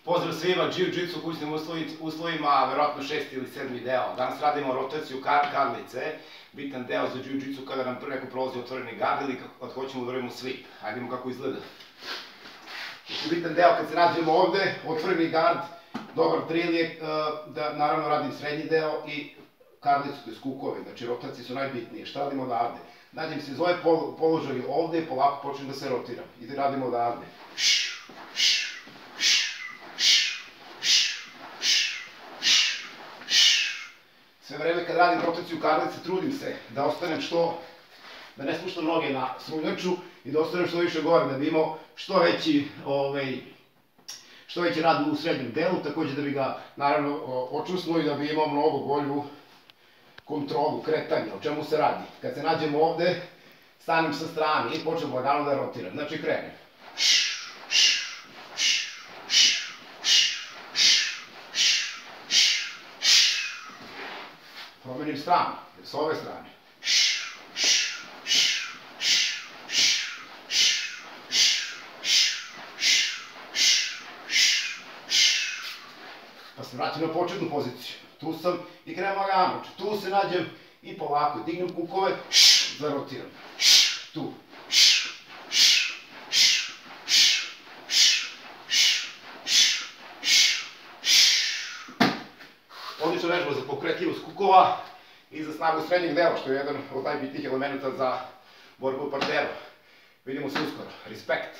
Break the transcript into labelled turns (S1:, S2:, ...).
S1: Pozdrav svima, jiu-jitsu u kućnim uslovima, verovatno 6. ili 7. deo. Danas radimo rotaciju karlice, bitan deo za jiu-jitsu kada nam neko prolazi otvoreni gard ili kad hoćemo da uradimo sweep. Hajdemo kako izgleda. Bitan deo kad se nađemo ovde, otvoreni gard, dobar drill je da naravno radim srednji deo i karlicu, to je skukove, znači rotacije su najbitnije. Šta radimo odavde? Nađem se iz ove položaje ovde i polako počnem da se rotiram. I da radimo odavde. Sve vreme kad radim rotaciju karlice trudim se da ostanem da ne spuštam noge na strunjaču i da ostanem što više gore, da bi imao što veći rad u srednjem delu, takođe da bi ga naravno očvrsnuo i da bi imao mnogo bolju kontrolu, kretanja, o čemu se radi. Kad se nađemo ovde, stanem sa strane i počnem lagano da rotiram. Znači krenem. Promenim stranu, s ove strane. Pa se vraćam na početnu poziciju. Tu sam i krenem lagano. Tu se nađem i polako dignem kukove, zarotiram. Tu. Odlična vežba za pokretljivost kukova i za snagu srednjeg dela, što je jedan od najbitnijih elemenata za borbu u parteru. Vidimo se uskoro. Respekt!